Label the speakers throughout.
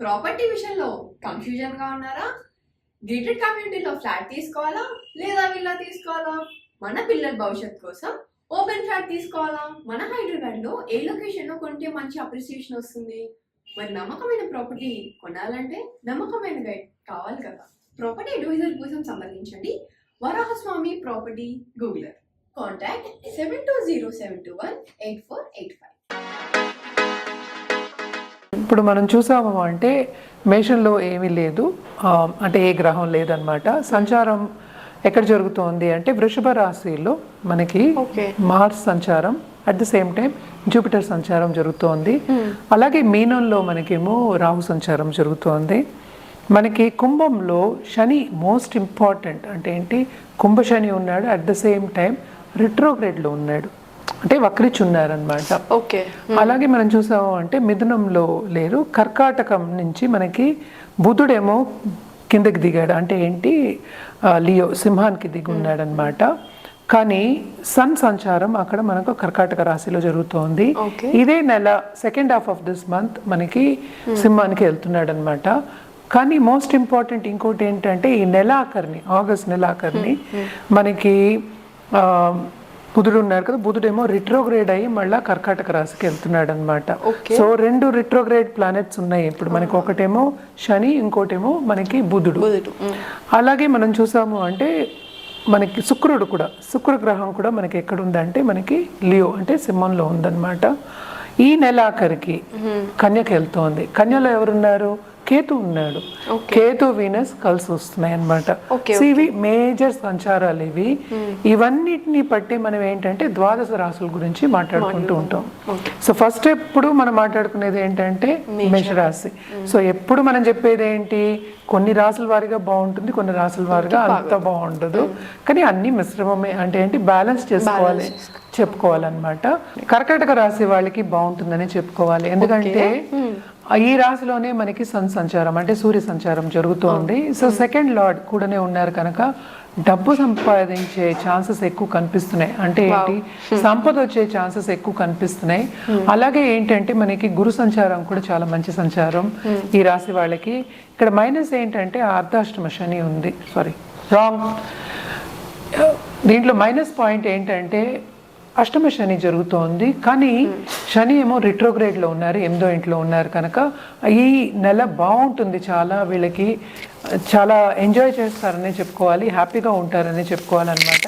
Speaker 1: Property విషయంలో కన్ఫ్యూజన్గా ఉన్నారా? Gated కమ్యూనిటీలో ఫ్లాట్ తీసుకోవాలా లేదా విల్లా తీసుకోవాలా? మన పిల్లల భవిష్యత్ కోసం ఓపెన్ ఫ్లాట్ తీసుకోవాలా? మన హైదరాబాద్లో ఏ లొకేషన్లో కొంటే మంచి అప్రిసియేషన్ వస్తుంది? మరి నమ్మకమైన ప్రాపర్టీ కొనాలంటే నమ్మకమైన గైడ్ కావాలి కదా. ప్రాపర్టీ అడ్వైజర్ కోసం సంప్రదించండి వరాహస్వామి ప్రాపర్టీ గూగులర్. కాంటాక్ట్ 7207218485.
Speaker 2: ఇప్పుడు మనం చూసాము అంటే మేషంలో ఏమీ లేదు, అంటే ఏ గ్రహం లేదనమాట. సంచారం ఎక్కడ జరుగుతోంది అంటే వృషభ రాశిలో మనకి మార్స్ సంచారం, at the same time Jupiter సంచారం జరుగుతోంది. అలాగే మీనంలో మనకేమో రాహు సంచారం జరుగుతోంది. మనకి కుంభంలో శని మోస్ట్ ఇంపార్టెంట్ అంటే ఏంటి, కుంభ శని ఉన్నాడు, అట్ ద సేమ్ టైం రిట్రోగ్రేడ్లో ఉన్నాడు, అంటే వక్రించి ఉన్నారనమాట.
Speaker 3: ఓకే.
Speaker 2: అలాగే మనం చూసాము అంటే మిథునంలో లేరు, కర్కాటకం నుంచి మనకి బుధుడేమో కిందకి దిగాడు, అంటే ఏంటి లియో సింహానికి దిగి ఉన్నాడు అనమాట. కానీ సన్ సంచారం అక్కడ మనకు కర్కాటక రాశిలో జరుగుతోంది. ఇదే నెల second half of this month మనకి సింహానికి వెళ్తున్నాడు అనమాట. కానీ మోస్ట్ ఇంపార్టెంట్ ఇంకోటి ఏంటంటే ఈ నెలాఖరిని, ఆగస్ట్ నెలాఖరిని మనకి బుధుడు ఉన్నారు కదా, బుధుడేమో రిట్రోగ్రేడ్ అయ్యి మళ్ళీ కర్కాటక రాశికి వెళ్తున్నాడు అనమాట. సో 2 రిట్రోగ్రేడ్ ప్లానెట్స్ ఉన్నాయి ఇప్పుడు మనకి, ఒకటేమో శని, ఇంకోటేమో మనకి బుధుడు. అలాగే మనం చూసాము అంటే మనకి శుక్రుడు కూడా, శుక్ర గ్రహం కూడా మనకి ఎక్కడుందంటే మనకి లియో అంటే సింహంలో ఉందన్నమాట. ఈ నెలాఖరికి కన్యకి వెళ్తోంది. కన్యలో ఎవరున్నారు? కేతు ఉన్నాడు. కేతు వీనస్ కలిసి వస్తున్నాయి అనమాట. ఇవి మేజర్ సంచారాలు ఇవి. ఇవన్నిటిని బట్టి మనం ఏంటంటే ద్వాదశ రాశుల గురించి మాట్లాడుకుంటూ ఉంటాం. సో ఫస్ట్ ఎప్పుడు మనం మాట్లాడుకునేది ఏంటంటే మేషరాశి. సో ఎప్పుడు మనం చెప్పేది ఏంటి, కొన్ని రాసుల వారిగా బాగుంటుంది, కొన్ని రాసుల వారిగా అంత బాగుండదు, కానీ అన్ని మిశ్రమమే, అంటే ఏంటి బ్యాలెన్స్ చేసుకోవాలి చెప్పుకోవాలన్నమాట. కర్కాటక రాశి వాళ్ళకి బాగుంటుందని చెప్పుకోవాలి, ఎందుకంటే ఈ రాశిలోనే మనకి సన్ సంచారం అంటే సూర్య సంచారం జరుగుతోంది. సో సెకండ్ లార్డ్ కూడానే ఉన్నారు కనుక డబ్బు సంపాదించే ఛాన్సెస్ ఎక్కువ కనిపిస్తున్నాయి, అంటే ఏంటి సంపద వచ్చే ఛాన్సెస్ ఎక్కువ కనిపిస్తున్నాయి. అలాగే ఏంటంటే మనకి గురు సంచారం కూడా చాలా మంచి సంచారం ఈ రాశి వాళ్ళకి. ఇక్కడ మైనస్ ఏంటంటే అర్ధాష్టమ శని ఉంది, రాంగ్. దీంట్లో మైనస్ పాయింట్ ఏంటంటే అష్టమ శని జరుగుతోంది, కానీ శని ఏమో రిట్రోగ్రేడ్లో ఉన్నారు, 8వ ఇంట్లో ఉన్నారు కనుక ఈ నెల బాగుంటుంది, చాలా వీళ్ళకి చాలా ఎంజాయ్ చేస్తారని చెప్పుకోవాలి, హ్యాపీగా ఉంటారని చెప్పుకోవాలన్నమాట.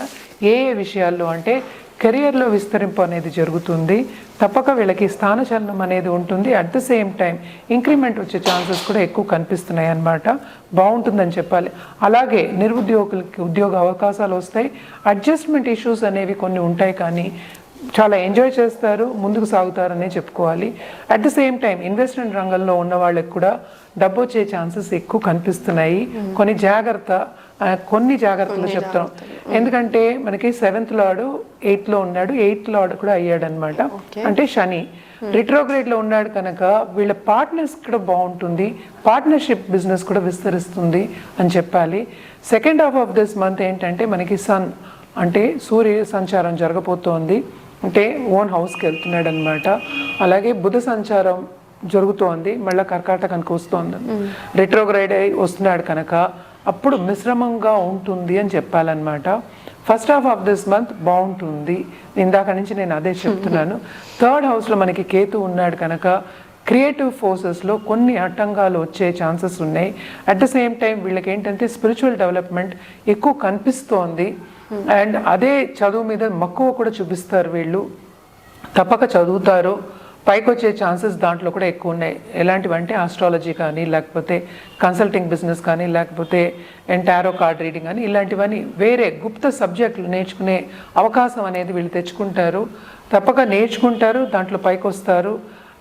Speaker 2: ఏ విషయాల్లో అంటే కెరియర్లో విస్తరింపు అనేది జరుగుతుంది, తప్పక వీళ్ళకి స్థానచలనం అనేది ఉంటుంది, at the same time increment వచ్చే ఛాన్సెస్ కూడా ఎక్కువ కనిపిస్తున్నాయి అన్నమాట. బాగుంటుందని చెప్పాలి. అలాగే నిరుద్యోగులకి ఉద్యోగ అవకాశాలు వస్తాయి. అడ్జస్ట్మెంట్ ఇష్యూస్ అనేవి కొన్ని ఉంటాయి, కానీ చాలా ఎంజాయ్ చేస్తారు, ముందుకు సాగుతారనే చెప్పుకోవాలి. At the same time investment రంగంలో ఉన్న వాళ్ళకి కూడా డబ్బు వచ్చే ఛాన్సెస్ ఎక్కువ కనిపిస్తున్నాయి. కొన్ని జాగ్రత్తలు చెప్తాం, ఎందుకంటే మనకి 7th లార్డ్ 8th లో ఉన్నాడు, 8th లార్డ్ కూడా అయ్యాడు అనమాట, అంటే శని రిట్రోగ్రేడ్ లో ఉన్నాడు కనుక వీళ్ళ పార్ట్నర్స్ కూడా బాగుంటుంది, పార్ట్నర్షిప్ బిజినెస్ కూడా విస్తరిస్తుంది అని చెప్పాలి. Second half of this month ఏంటంటే మనకి సన్ అంటే సూర్య సంచారం జరగబోతోంది, అంటే ఓన్ హౌస్కి వెళ్తున్నాడు అనమాట. అలాగే బుధ సంచారం జరుగుతోంది, మళ్ళీ కర్కాటకానికి వస్తోంది, రిట్రోగ్రేడ్ అయి వస్తున్నాడు కనుక అప్పుడు మిశ్రమంగా ఉంటుంది అని చెప్పాలన్నమాట. First half of this month బాగుంటుంది, ఇందాక నుంచి నేను అదే చెప్తున్నాను. 3rd హౌస్లో మనకి కేతు ఉన్నాడు కనుక క్రియేటివ్ ఫోర్సెస్లో కొన్ని ఆటంకాలు వచ్చే ఛాన్సెస్ ఉన్నాయి. అట్ ద సేమ్ టైం వీళ్ళకి ఏంటంటే స్పిరిచువల్ డెవలప్మెంట్ ఎక్కువ కనిపిస్తోంది, అండ్ అదే చదువు మీద మక్కువ కూడా చూపిస్తారు వీళ్ళు, తప్పక చదువుతారు, పైకి వచ్చే ఛాన్సెస్ దాంట్లో కూడా ఎక్కువ ఉన్నాయి. ఎలాంటివంటే ఆస్ట్రాలజీ కానీ, లేకపోతే కన్సల్టింగ్ బిజినెస్ కానీ, లేకపోతే టారో కార్డ్ రీడింగ్ కానీ, ఇలాంటివన్నీ వేరే గుప్త సబ్జెక్టులు నేర్చుకునే అవకాశం అనేది వీళ్ళు తెచ్చుకుంటారు, తప్పక నేర్చుకుంటారు, దాంట్లో పైకి వస్తారు.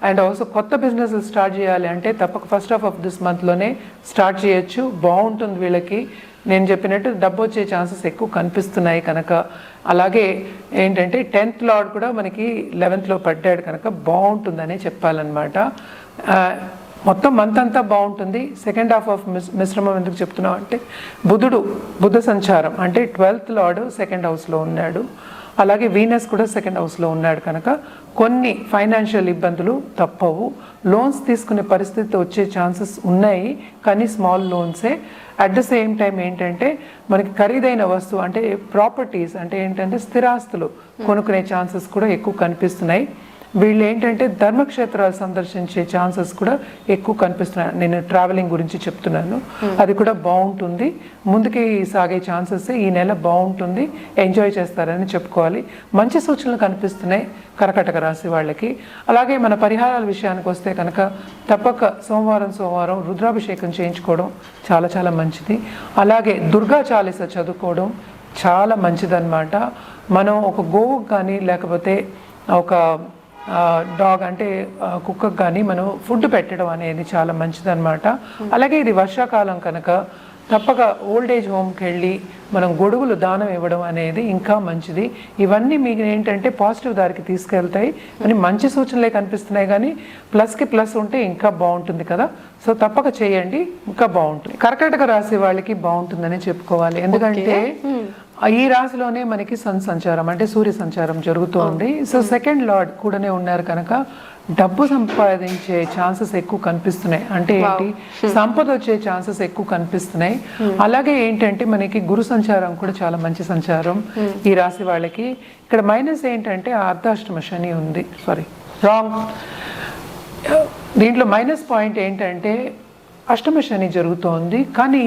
Speaker 2: అండ్ ఆల్సో కొత్త బిజినెస్ స్టార్ట్ చేయాలి అంటే తప్పక ఫస్ట్ హాఫ్ ఆఫ్ దిస్ మంత్లోనే స్టార్ట్ చేయొచ్చు, బాగుంటుంది వీళ్ళకి. నేను చెప్పినట్టు డబ్బు వచ్చే ఛాన్సెస్ ఎక్కువ కనిపిస్తున్నాయి కనుక. అలాగే ఏంటంటే 10th లార్డ్ కూడా మనకి 11th లో పడ్డాడు కనుక బాగుంటుందనే చెప్పాలన్నమాట. మొత్తం మంత్ అంతా బాగుంటుంది. సెకండ్ హాఫ్ ఆఫ్ మిశ్రమం ఎందుకు చెప్తున్నాం అంటే బుధ సంచారం అంటే 12th లార్డ్ సెకండ్ హౌస్లో ఉన్నాడు. అలాగే వీనస్ కూడా సెకండ్ హౌస్లో ఉన్నాడు కనుక కొన్ని ఫైనాన్షియల్ ఇబ్బందులు తప్పవు. లోన్స్ తీసుకునే పరిస్థితి వచ్చే ఛాన్సెస్ ఉన్నాయి, కానీ స్మాల్ లోన్సే. అట్ ద సేమ్ టైం ఏంటంటే మనకి ఖరీదైన వస్తువు అంటే ప్రాపర్టీస్ అంటే ఏంటంటే స్థిరాస్తులు కొనుక్కునే ఛాన్సెస్ కూడా ఎక్కువ కనిపిస్తున్నాయి. వీళ్ళు ఏంటంటే ధర్మక్షేత్రాలు సందర్శించే ఛాన్సెస్ కూడా ఎక్కువ కనిపిస్తున్నాయి. నేను ట్రావెలింగ్ గురించి చెప్తున్నాను, అది కూడా బాగుంటుంది. ముందుకి సాగే ఛాన్సెస్ ఈ నెల బాగుంటుంది, ఎంజాయ్ చేస్తారని చెప్పుకోవాలి. మంచి సూచనలు కనిపిస్తున్నాయి కర్కాటక రాశి వాళ్ళకి. అలాగే మన పరిహారాల విషయానికి వస్తే కనుక తప్పక సోమవారం రుద్రాభిషేకం చేయించుకోవడం చాలా చాలా మంచిది. అలాగే దుర్గా చాలీస చదువుకోవడం చాలా మంచిదన్నమాట. మనం ఒక గోవుకు కానీ లేకపోతే ఒక డాగ్ అంటే కుక్కకు కానీ మనం ఫుడ్ పెట్టడం అనేది చాలా మంచిదన్నమాట. అలాగే ఇది వర్షాకాలం కనుక తప్పక ఓల్డ్ ఏజ్ హోమ్కి వెళ్ళి మనం గొడుగులు దానం ఇవ్వడం అనేది ఇంకా మంచిది. ఇవన్నీ మీకు ఏంటంటే పాజిటివ్ దారికి తీసుకెళ్తాయి అని మంచి సూచనలే కనిపిస్తున్నాయి, కానీ ప్లస్కి ప్లస్ ఉంటే ఇంకా బాగుంటుంది కదా. సో తప్పక చేయండి, ఇంకా బాగుంటుంది. కర్కాటక రాశి వాళ్ళకి బాగుంటుందని చెప్పుకోవాలి. ఎందుకంటే ఈ రాశిలోనే మనకి సన్ సంచారం అంటే సూర్య సంచారం జరుగుతోంది. సో సెకండ్ లార్డ్ కూడానే ఉన్నారు కనుక డబ్బు సంపాదించే ఛాన్సెస్ ఎక్కువ కనిపిస్తున్నాయి. అంటే ఏంటి, సంపద వచ్చే ఛాన్సెస్ ఎక్కువ కనిపిస్తున్నాయి. అలాగే ఏంటంటే మనకి గురు సంచారం కూడా చాలా మంచి సంచారం ఈ రాశి వాళ్ళకి. ఇక్కడ మైనస్ ఏంటంటే అర్ధాష్టమ శని ఉంది, రాంగ్. దీంట్లో మైనస్ పాయింట్ ఏంటంటే అష్టమ శని జరుగుతోంది, కానీ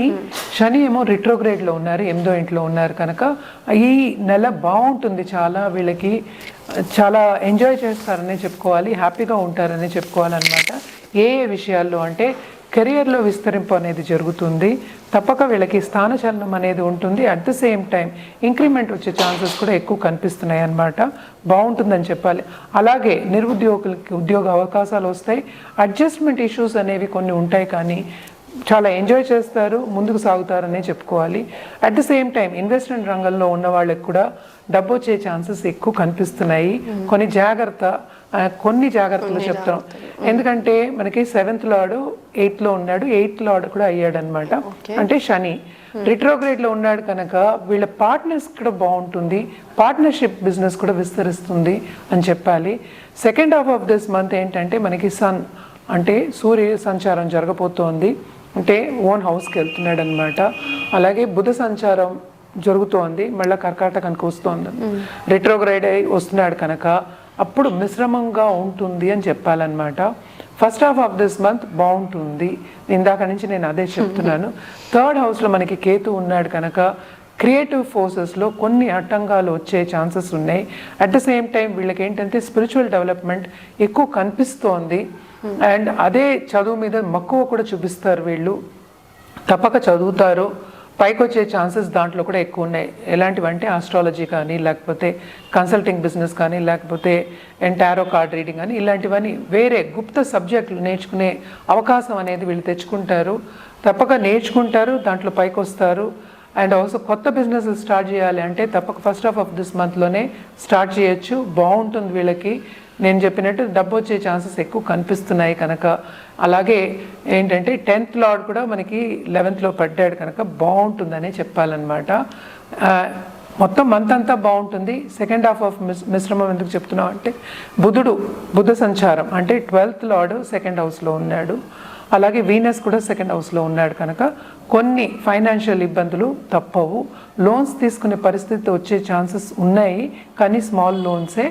Speaker 2: శని ఏమో రిట్రోగ్రేడ్లో ఉన్నారు, 8వ ఇంట్లో ఉన్నారు కనుక ఈ నెల బాగుంటుంది. చాలా వీళ్ళకి చాలా ఎంజాయ్ చేస్తారనే చెప్పుకోవాలి, హ్యాపీగా ఉంటారనే చెప్పుకోవాలన్నమాట. ఏ విషయాల్లో అంటే కెరియర్లో విస్తరింపు అనేది జరుగుతుంది, తప్పక వీళ్ళకి స్థానచలనం అనేది ఉంటుంది. At the same time increment వచ్చే ఛాన్సెస్ కూడా ఎక్కువ కనిపిస్తున్నాయి అన్నమాట. బాగుంటుందని చెప్పాలి. అలాగే నిరుద్యోగులకి ఉద్యోగ అవకాశాలు వస్తాయి. అడ్జస్ట్మెంట్ ఇష్యూస్ అనేవి కొన్ని ఉంటాయి, కానీ చాలా ఎంజాయ్ చేస్తారు, ముందుకు సాగుతారనే చెప్పుకోవాలి. At the same time investment రంగంలో ఉన్న వాళ్ళకి కూడా డబ్బు వచ్చే ఛాన్సెస్ ఎక్కువ కనిపిస్తున్నాయి. కొన్ని జాగ్రత్తలు చెప్తాం. ఎందుకంటే మనకి 7th లార్డ్ 8లో ఉన్నాడు, 8th లార్డ్ కూడా అయ్యాడు అనమాట. అంటే శని రిట్రోగ్రేడ్లో ఉన్నాడు కనుక వీళ్ళ పార్ట్నర్స్ కూడా బాగుంటుంది, పార్ట్నర్షిప్ బిజినెస్ కూడా విస్తరిస్తుంది అని చెప్పాలి. Second half of this month ఏంటంటే మనకి సన్ అంటే సూర్య సంచారం జరగబోతోంది, అంటే ఓన్ హౌస్కి వెళ్తున్నాడు అనమాట. అలాగే బుధ సంచారం జరుగుతోంది, మళ్ళీ కర్కాటకానికి వస్తోంది, రిట్రోగ్రేడ్ అయి వస్తున్నాడు కనుక అప్పుడు మిశ్రమంగా ఉంటుంది అని చెప్పాలన్నమాట. First half of this month బాగుంటుంది, ఇందాక నుంచి నేను అదే చెప్తున్నాను. 3rd హౌస్లో మనకి కేతు ఉన్నాడు కనుక క్రియేటివ్ ఫోర్సెస్లో కొన్ని ఆటంకాలు వచ్చే ఛాన్సెస్ ఉన్నాయి. అట్ ద సేమ్ టైం వీళ్ళకి ఏంటంటే స్పిరిచువల్ డెవలప్మెంట్ ఎక్కువ కనిపిస్తోంది. అండ్ అదే చదువు మీద మక్కువ కూడా చూపిస్తారు వీళ్ళు, తప్పక చదువుతారు, పైకి వచ్చే ఛాన్సెస్ దాంట్లో కూడా ఎక్కువ ఉన్నాయి. ఎలాంటివంటే ఆస్ట్రాలజీ కానీ, లేకపోతే కన్సల్టింగ్ బిజినెస్ కానీ, లేకపోతే టారో కార్డ్ రీడింగ్ కానీ, ఇలాంటివన్నీ వేరే గుప్త సబ్జెక్టులు నేర్చుకునే అవకాశం అనేది వీళ్ళు తెచ్చుకుంటారు, తప్పక నేర్చుకుంటారు, దాంట్లో పైకి వస్తారు. అండ్ ఆల్సో కొత్త బిజినెస్ స్టార్ట్ చేయాలి అంటే తప్పక ఫస్ట్ హాఫ్ ఆఫ్ దిస్ మంత్లోనే స్టార్ట్ చేయొచ్చు, బాగుంటుంది వీళ్ళకి. నేను చెప్పినట్టు డబ్బు వచ్చే ఛాన్సెస్ ఎక్కువ కనిపిస్తున్నాయి కనుక. అలాగే ఏంటంటే 10th లార్డ్ కూడా మనకి 11th లో పడ్డాడు కనుక బాగుంటుందనే చెప్పాలన్నమాట. మొత్తం మంత్ అంతా బాగుంటుంది. సెకండ్ హాఫ్ ఆఫ్ మిశ్రమం ఎందుకు చెప్తున్నాం అంటే బుధ సంచారం అంటే 12th లార్డ్ సెకండ్ హౌస్లో ఉన్నాడు, అలాగే వీనస్ కూడా సెకండ్ హౌస్లో ఉన్నాడు కనుక కొన్ని ఫైనాన్షియల్ ఇబ్బందులు తప్పవు. లోన్స్ తీసుకునే పరిస్థితి వచ్చే ఛాన్సెస్ ఉన్నాయి, కానీ స్మాల్ లోన్సే.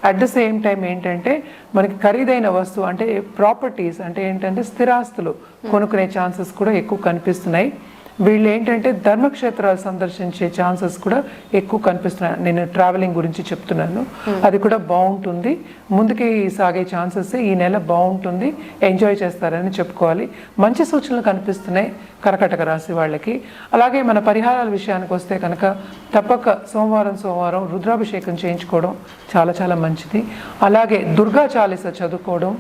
Speaker 2: అట్ ద సేమ్ టైం ఏంటంటే మనకి ఖరీదైన వస్తువు అంటే ప్రాపర్టీస్ అంటే ఏంటంటే స్థిరాస్తులు కొనుక్కునే ఛాన్సెస్ కూడా ఎక్కువ కనిపిస్తున్నాయి. వీళ్ళు ఏంటంటే ధర్మక్షేత్రాలు సందర్శించే ఛాన్సెస్ కూడా ఎక్కువ కనిపిస్తున్నాయి. నేను ట్రావెలింగ్ గురించి చెప్తున్నాను, అది కూడా బాగుంటుంది, ముందుకి సాగే ఛాన్సెస్ ఈ నెల బాగుంటుంది, ఎంజాయ్ చేస్తారని చెప్పుకోవాలి. మంచి సూచనలు కనిపిస్తున్నాయి కర్కాటక రాశి వాళ్ళకి. అలాగే మన పరిహారాల విషయానికి వస్తే కనుక తప్పక సోమవారం రుద్రాభిషేకం చేయించుకోవడం చాలా చాలా మంచిది. అలాగే దుర్గా చాలీస చదువుకోవడం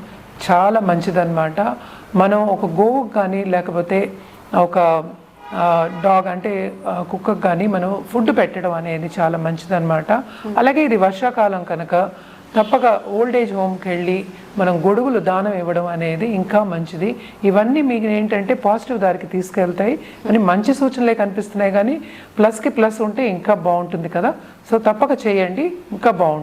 Speaker 2: చాలా మంచిదన్నమాట. మనం ఒక గోవుకు కానీ లేకపోతే ఒక డాగ్ అంటే కుక్కకు కానీ మనం ఫుడ్ పెట్టడం అనేది చాలా మంచిదన్నమాట. అలాగే ఇది వర్షాకాలం కనుక తప్పక ఓల్డ్ ఏజ్ హోమ్కి వెళ్ళి మనం గొడుగులు దానం ఇవ్వడం అనేది ఇంకా మంచిది. ఇవన్నీ మీకు ఏంటంటే పాజిటివ్ దారికి తీసుకెళ్తాయి అని మంచి సూచనలే కనిపిస్తున్నాయి, కానీ ప్లస్కి ప్లస్ ఉంటే ఇంకా బాగుంటుంది కదా. సో తప్పక చేయండి, ఇంకా బాగుంటుంది.